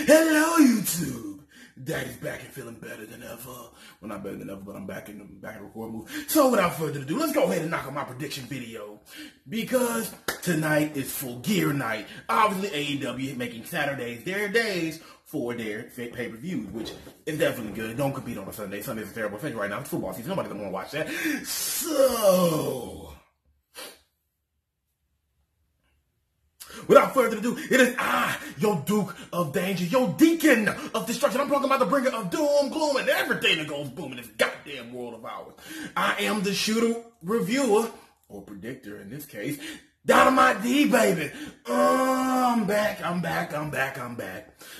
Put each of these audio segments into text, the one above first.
Hello, YouTube. Daddy's back and feeling better than ever. Well, not better than ever, but I'm back in the record move. So without further ado, let's go ahead and knock on my prediction video. Because tonight is full gear night. Obviously, AEW making Saturdays their days for their pay-per-views, which is definitely good. Don't compete on a Sunday. Sunday's a terrible thing right now. It's football season. Nobody doesn't want to watch that. So, without further ado, it is I, your Duke of Danger, your Deacon of Destruction. I'm talking about the bringer of doom, gloom, and everything that goes boom in this goddamn world of ours. I am the shooter reviewer, or predictor in this case, DYNAMITE D, baby. I'm back.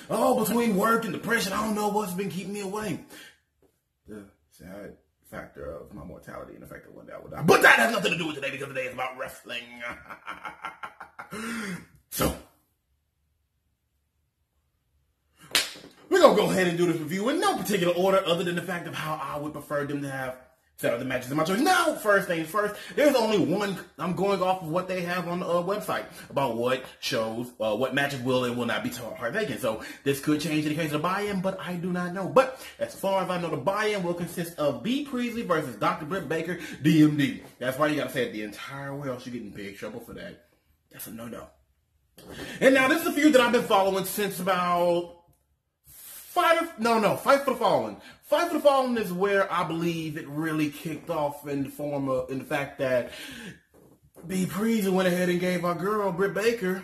Oh, between work and depression, I don't know what's been keeping me away. The sad factor of my mortality and the fact that one day I will die. But that has nothing to do with today, because today is about wrestling. So, we're going to go ahead and do this review in no particular order other than the fact of how I would prefer them to have set up the matches in my choice. Now, first things first, there's only one. I'm going off of what they have on the website about what shows, what matches will and will not be partaken. So, this could change in the case of the buy-in, but I do not know. But, as far as I know, the buy-in will consist of B. Priestley versus Dr. Britt Baker, DMD. That's why you got to say it the entire way, else you get in big trouble for that. That's a no-no. And now, this is a feud that I've been following since about Fight for the Fallen. Fight for the Fallen is where I believe it really kicked off in the fact that B. Priestley went ahead and gave our girl, Britt Baker,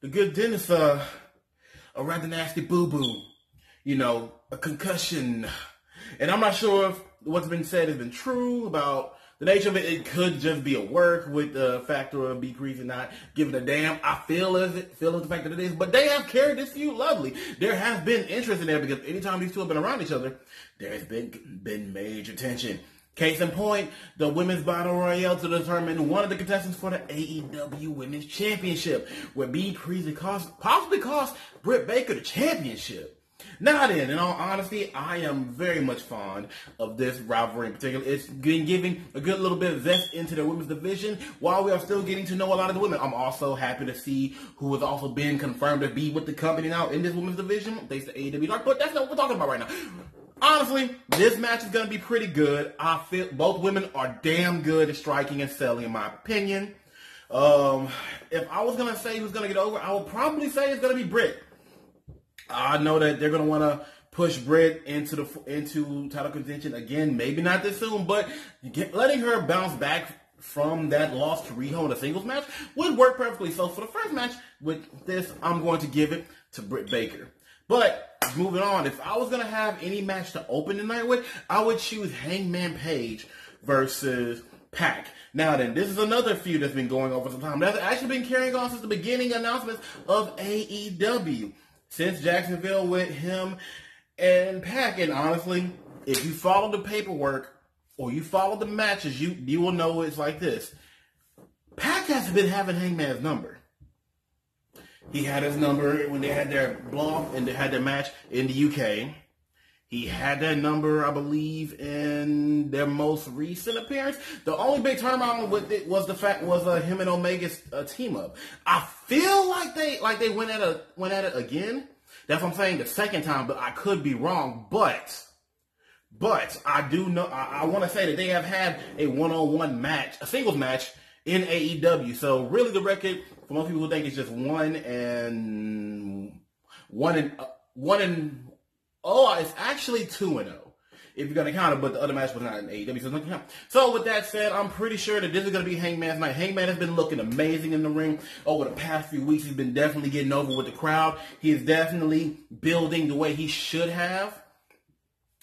the good dentist, a rather nasty boo-boo. You know, a concussion. And I'm not sure if what's been said has been true about the nature of it. It could just be a work with the factor of B. Priestley not giving a damn. I feel as the fact that it is, but they have carried this feud lovely. There has been interest in there because anytime these two have been around each other, there has been major tension. Case in point, the women's battle royale to determine one of the contestants for the AEW Women's Championship, where B. Priestley possibly cost Britt Baker the championship. Now then, in all honesty, I am very much fond of this rivalry in particular. It's been giving a good little bit of zest into the women's division while we are still getting to know a lot of the women. I'm also happy to see who has also been confirmed to be with the company now in this women's division, thanks to AEW Dark, but that's not what we're talking about right now. Honestly, this match is going to be pretty good. I feel both women are damn good at striking and selling, in my opinion. If I was going to say who's going to get over, I would probably say it's going to be Britt. I know that they're going to want to push Britt into title contention again. Maybe not this soon, but letting her bounce back from that loss to Riho in a singles match would work perfectly. So for the first match with this, I'm going to give it to Britt Baker. But moving on, if I was going to have any match to open the night with, I would choose Hangman Page versus Pac. Now then, this is another feud that's been going on for some time. That's actually been carrying on since the beginning announcements of AEW. Since Jacksonville with him and Pac. And honestly, if you follow the paperwork or you follow the matches, you will know it's like this. Pac has been having Hangman's number. He had his number when they had their blow-off and they had their match in the UK. He had that number, I believe, in their most recent appearance. The only big turnaround with it was him and Omega's team up. I feel like they went at it again. That's what I'm saying, the second time, but I could be wrong. But I do know, I want to say that they have had a one-on-one match, a singles match in AEW. So really, the record for most people who think it's just one and it's actually 2-0 if you're going to count it, but the other match was not in AEW, so it's not going to count. So with that said, I'm pretty sure that this is going to be Hangman's night. Hangman has been looking amazing in the ring over the past few weeks. He's been definitely getting over with the crowd. He is definitely building the way he should have.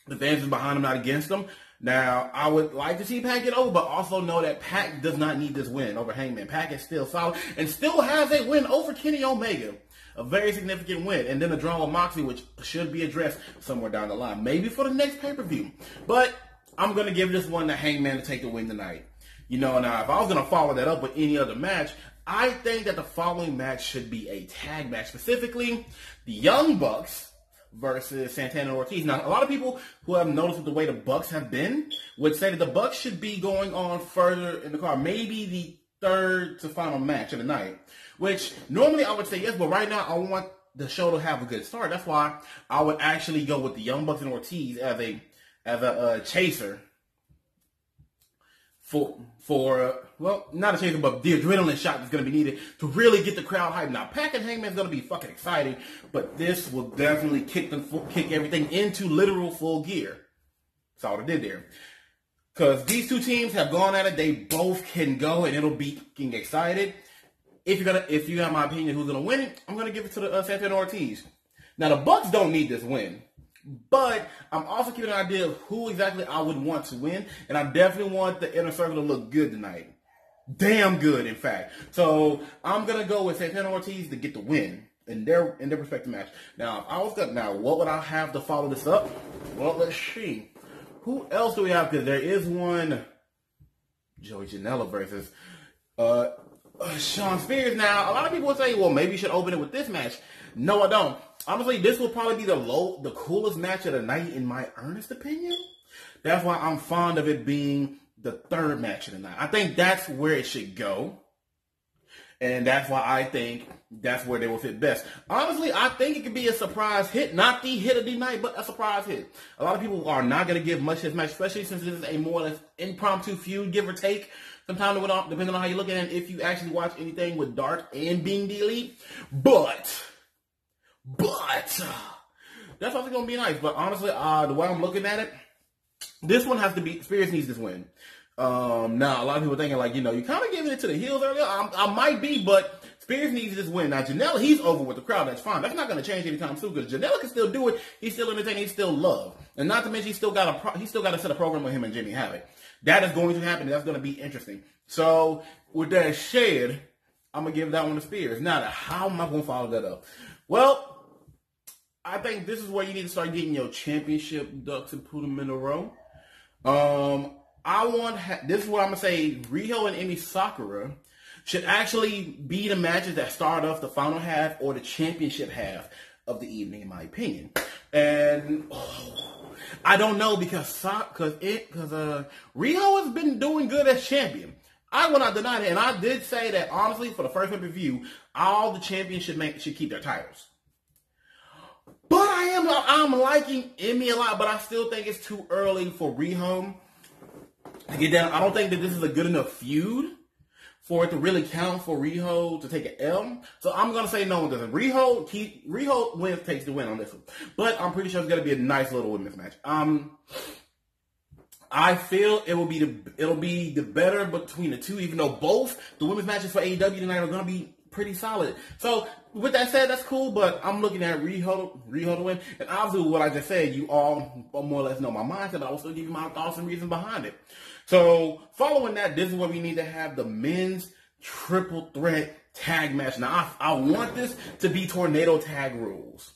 The fans is behind him, not against him. Now, I would like to see Pac get over, but also know that Pac does not need this win over Hangman. Pac is still solid and still has a win over Kenny Omega. A very significant win. And then a draw with Moxley, which should be addressed somewhere down the line. Maybe for the next pay-per-view. But I'm going to give this one to Hangman to take the win tonight. You know, now, if I was going to follow that up with any other match, I think that the following match should be a tag match. Specifically, the Young Bucks versus Santana and Ortiz. Now, a lot of people who have noticed with the way the Bucks have been would say that the Bucks should be going on further in the card. Maybe the third to final match of the night. Which normally I would say yes, but right now I want the show to have a good start. That's why I would actually go with the Young Bucks and Ortiz as a chaser for well, not a chaser, but the adrenaline shot that's going to be needed to really get the crowd hyped. Now, Pac and Hangman is going to be fucking exciting, but this will definitely kick everything into literal full gear. That's all it did there. Because these two teams have gone at it, they both can go, and it'll be fucking excited. If you have my opinion who's gonna win it, I'm gonna give it to the Santana Ortiz. Now the Bucks don't need this win, but I'm also keeping an idea of who exactly I would want to win, and I definitely want the Inner Circle to look good tonight, damn good, in fact. So I'm gonna go with Santana Ortiz to get the win in their respective match. Now, what would I have to follow this up? Well, let's see. Who else do we have? Because there is one Joey Janela versus Sean Spears. Now, a lot of people would say, well, maybe you should open it with this match. No, I don't. Honestly, this will probably be the coolest match of the night in my earnest opinion. That's why I'm fond of it being the third match of the night. I think that's where it should go. And that's why I think that's where they will fit best. Honestly, I think it could be a surprise hit. Not the hit of the night, but a surprise hit. A lot of people are not going to give much to this match, especially since this is a more or less impromptu feud, give or take. Sometimes depending on how you look at it, if you actually watch anything with Dark and Being the Elite. But, that's also going to be nice. But honestly, the way I'm looking at it, this one has to be, Spears needs this win. Now, a lot of people thinking like, you kind of giving it to the heels earlier. I might be, but Spears needs this win. Now, Janela, he's over with the crowd. That's fine. That's not going to change anytime soon because Janela can still do it. He's still entertaining. He's still loved. And not to mention, he's still got to set a program with him and Jimmy Havoc. That is going to happen. That's going to be interesting. So, with that said, I'm going to give that one to Spears. Now, how am I going to follow that up? Well, I think this is where you need to start getting your championship ducks and put them in a row. This is what I'm going to say, Riho and Emi Sakura should actually be the matches that start off the final half or the championship half of the evening, in my opinion. And I don't know because Riho has been doing good as champion. I will not deny that, and I did say that honestly for the first pay-per-view, all the champions should keep their titles. But I'm liking Emi a lot, but I still think it's too early for Riho to get down. I don't think that this is a good enough feud for it to really count for Riho to take an L. So I'm going to say no one doesn't. Riho wins, takes the win on this one. But I'm pretty sure it's going to be a nice little women's match. I feel it'll be the better between the two, even though both the women's matches for AEW tonight are going to be pretty solid. So with that said, that's cool, but I'm looking at Riho to win. And obviously what I just said, you all more or less know my mindset, but I will still give you my thoughts and reasons behind it. So following that, this is where we need to have the men's triple threat tag match. Now I want this to be tornado tag rules.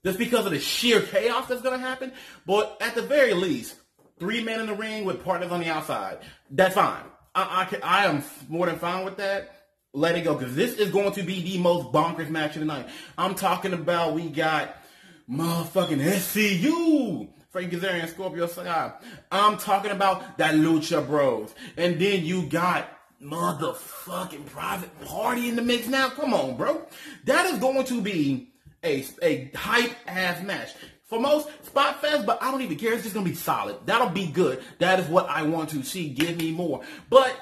Just because of the sheer chaos that's going to happen. But at the very least, 3 men in the ring with partners on the outside. That's fine. I am more than fine with that. Let it go, because this is going to be the most bonkers match of the night. I'm talking about we got motherfucking SCU, Frank Kazarian, Scorpio Sky. I'm talking about that Lucha Bros. And then you got motherfucking Private Party in the mix now. Come on, bro. That is going to be a hype-ass match. For most, spot fest, but I don't even care. It's just going to be solid. That'll be good. That is what I want to see. Give me more. But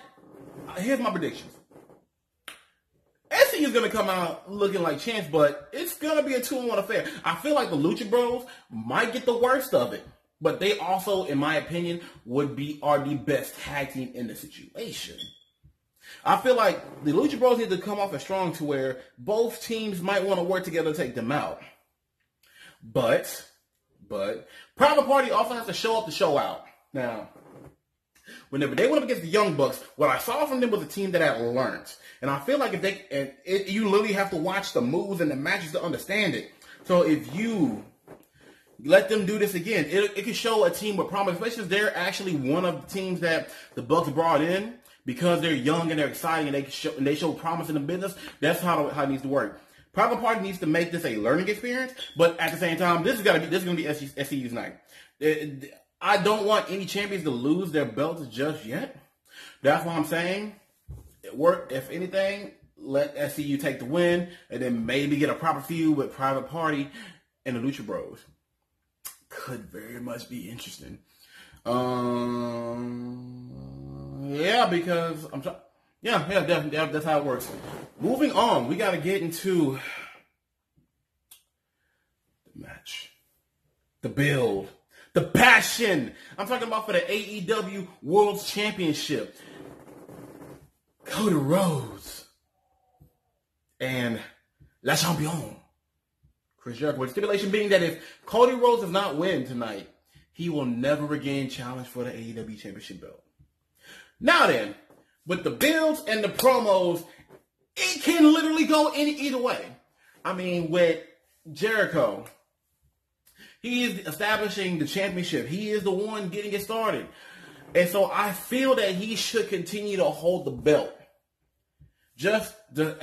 here's my predictions. SC is going to come out looking like champs, but it's going to be a 2-on-1 affair. I feel like the Lucha Bros might get the worst of it, but they also, in my opinion, are the best tag team in the situation. I feel like the Lucha Bros need to come off as strong to where both teams might want to work together to take them out. But Private Party also has to show up to show out. Now, whenever they went up against the Young Bucks, what I saw from them was a team that had learned. And I feel like you literally have to watch the moves and the matches to understand it. So if you let them do this again, it can show a team with promise, especially if they're actually one of the teams that the Bucks brought in because they're young and they're exciting and they show promise in the business. That's how it needs to work. Private Party needs to make this a learning experience, but at the same time, this is going to be SCU's night. I don't want any champions to lose their belts just yet. That's why I'm saying, if anything, let SCU take the win, and then maybe get a proper feud with Private Party and the Lucha Bros. Could very much be interesting. Yeah, because I'm trying. Yeah, definitely. That's how it works. Moving on, we got to get into the match, the build, the passion. I'm talking about for the AEW World Championship. Cody Rhodes and La Champion, Chris Jericho. With stipulation being that if Cody Rhodes does not win tonight, he will never again challenge for the AEW Championship belt. Now then, with the builds and the promos, it can literally go either way. I mean, with Jericho, he is establishing the championship. He is the one getting it started. And so I feel that he should continue to hold the belt. Just to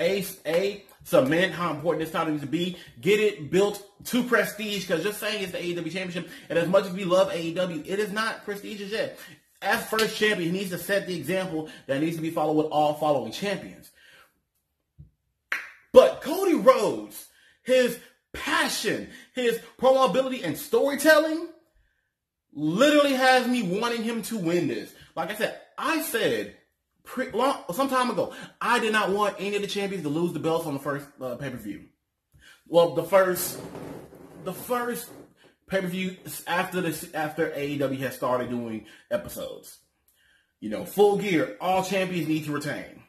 cement how important this title needs to be, get it built to prestige, because just saying it's the AEW Championship, and as much as we love AEW, it is not prestigious yet. As first champion, he needs to set the example that needs to be followed with all following champions. But Cody Rhodes, his passion, his promo ability and storytelling literally has me wanting him to win this. Like I said some time ago, I did not want any of the champions to lose the belts on the first pay-per-view. Well, the first pay-per-view after AEW has started doing episodes. You know, Full Gear, all champions need to retain.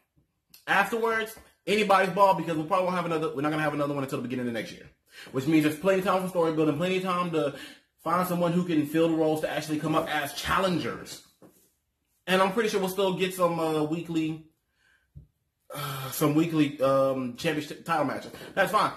Afterwards, anybody's ball, because we're not gonna have another one until the beginning of next year. Which means there's plenty of time for story building, plenty of time to find someone who can fill the roles to actually come up as challengers. And I'm pretty sure we'll still get some weekly championship title matches. That's fine.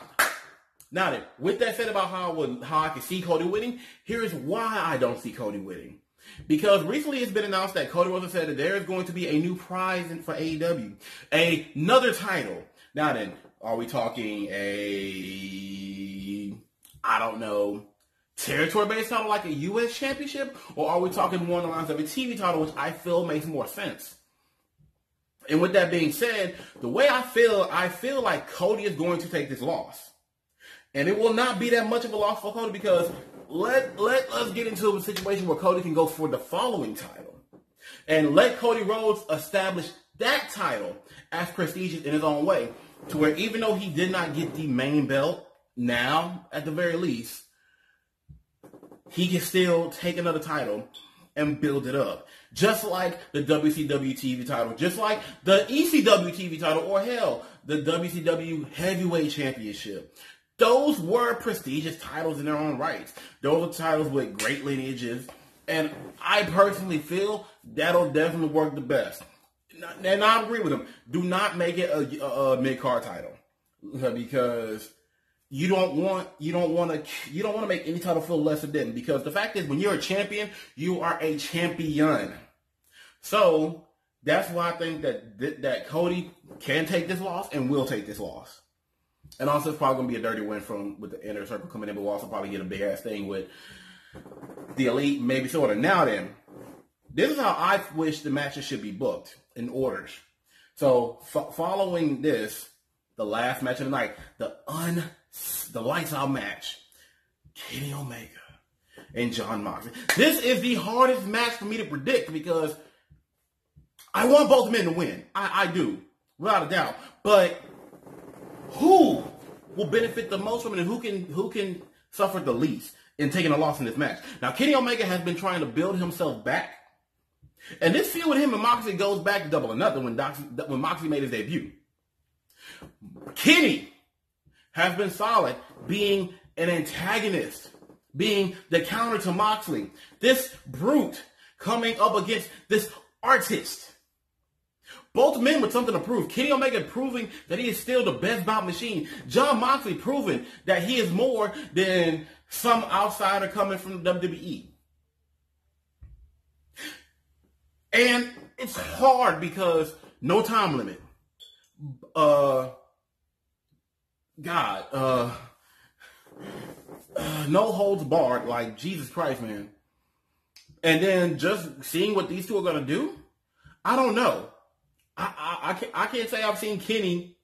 Now then, with that said about how I can see Cody winning, here's why I don't see Cody winning. Because recently it's been announced that Cody Rhodes said that there is going to be a new prize for AEW. Another title. Now then, are we talking territory-based title like a U.S. championship? Or are we talking more on the lines of a TV title, which I feel makes more sense? And with that being said, the way I feel like Cody is going to take this loss. And it will not be that much of a loss for Cody, because let us get into a situation where Cody can go for the following title. And let Cody Rhodes establish that title as prestigious in his own way. To where even though he did not get the main belt now, at the very least, he can still take another title and build it up. Just like the WCW TV title, just like the ECW TV title, or hell, the WCW Heavyweight Championship. Those were prestigious titles in their own rights. Those are titles with great lineages. And I personally feel that'll definitely work the best. And I agree with him. Do not make it a mid-card title. Because you don't want to make any title feel lesser than. Because the fact is, when you're a champion, you are a champion. So that's why I think that Cody can take this loss and will take this loss. And also, it's probably going to be a dirty win with the Inner Circle coming in, but we'll also probably get a big-ass thing with the Elite, maybe sort of. Now then, this is how I wish the matches should be booked in orders. So, following this, the last match of the night, the lights-out match, Kenny Omega and Jon Moxley. This is the hardest match for me to predict, because I want both men to win. I do, without a doubt. But who will benefit the most from it, and who can suffer the least in taking a loss in this match? Now, Kenny Omega has been trying to build himself back. And this feud with him and Moxley goes back to Double or Nothing when Moxley made his debut. Kenny has been solid, being an antagonist, being the counter to Moxley. This brute coming up against this artist. Both men with something to prove. Kenny Omega proving that he is still the best bout machine. Jon Moxley proving that he is more than some outsider coming from the WWE. And it's hard because no time limit. No holds barred, like Jesus Christ, man. And then just seeing what these two are going to do, I don't know. I can't say I've seen Kenny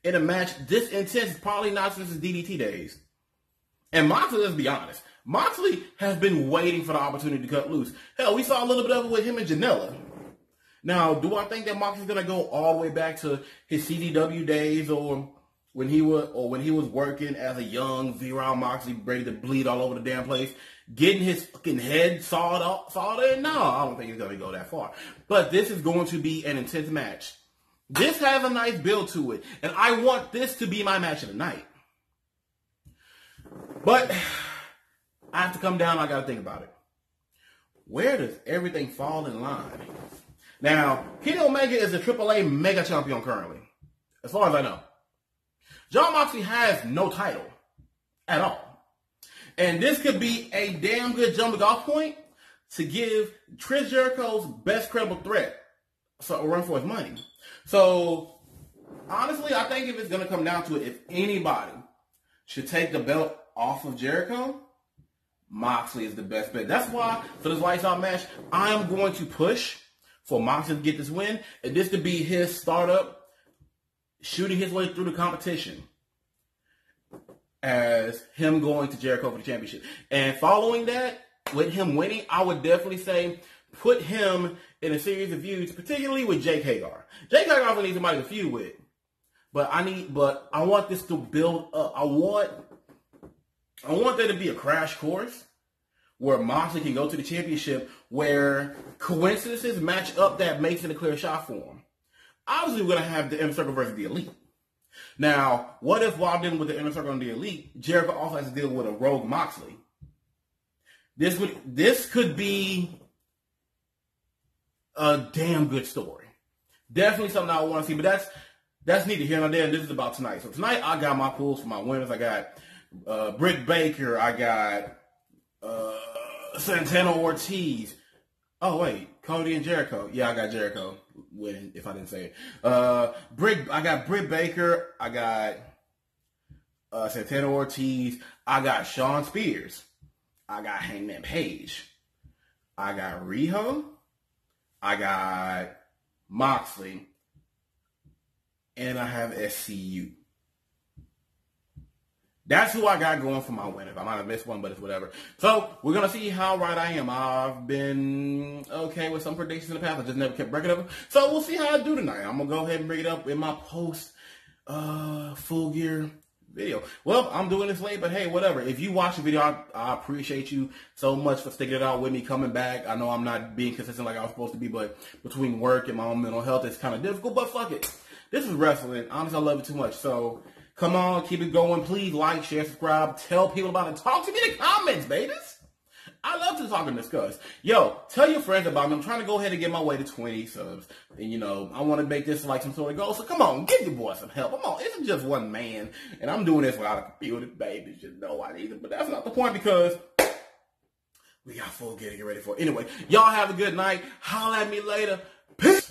in a match this intense, probably not since his DDT days. And Moxley, let's be honest, Moxley has been waiting for the opportunity to cut loose. Hell, we saw a little bit of it with him and Janela. Now, do I think that Moxley's gonna go all the way back to his CZW days, or when he was working as a young V-Round Moxley, ready to bleed all over the damn place, getting his fucking head sawed in? No, I don't think he's gonna go that far. But this is going to be an intense match. This has a nice build to it, and I want this to be my match of the night. But I have to come down. I got to think about it. Where does everything fall in line? Now, Kenny Omega is a AAA Mega Champion currently, as far as I know. Jon Moxley has no title at all. And this could be a damn good jumping off point to give Chris Jericho's best credible threat a run for his money. So, honestly, I think if it's going to come down to it, if anybody should take the belt off of Jericho, Moxley is the best bet. That's why, for this Lights Out match, I'm going to push for Moxley to get this win, and this to be his startup, shooting his way through the competition as him going to Jericho for the championship. And following that, with him winning, I would definitely say put him in a series of feuds, particularly with Jake Hagar. Jake Hagar also needs somebody to feud with. But I want this to build up. I want there to be a crash course where Moxley can go to the championship, where coincidences match up that makes it a clear shot for him. Obviously, we're going to have the Inner Circle versus the Elite. Now, what if while dealing with the Inner Circle and the Elite, Jericho also has to deal with a rogue Moxley? This could be a damn good story. Definitely something I want to see, but that's neither here nor there, and this is about tonight. So tonight, I got my pools for my winners. I got Britt Baker. I got Santana Ortiz. Oh, wait. Cody and Jericho. Yeah, I got Jericho winning, if I didn't say it. I got Britt Baker. I got Santana Ortiz. I got Shawn Spears. I got Hangman Page. I got Riho. I got Moxley. And I have SCU. That's who I got going for my winners. I might have missed one, but it's whatever. So, we're going to see how right I am. I've been okay with some predictions in the past. I just never kept breaking them. So, we'll see how I do tonight. I'm going to go ahead and bring it up in my post Full Gear video. Well, I'm doing this late, but hey, whatever. If you watch the video, I appreciate you so much for sticking it out with me, coming back. I know I'm not being consistent like I was supposed to be, but between work and my own mental health, it's kind of difficult, but fuck it. This is wrestling. Honestly, I love it too much. So, come on, keep it going. Please like, share, subscribe. Tell people about it. Talk to me in the comments, babies. I love to talk and discuss. Yo, tell your friends about me. I'm trying to go ahead and get my way to 20 subs. And, I want to make this like some sort of goal. So come on, give your boy some help. Come on, it's just one man. And I'm doing this without a computer, baby. Just know I need it. But that's not the point, because we got Full Gear to get ready for. Anyway, y'all have a good night. Holla at me later. Peace.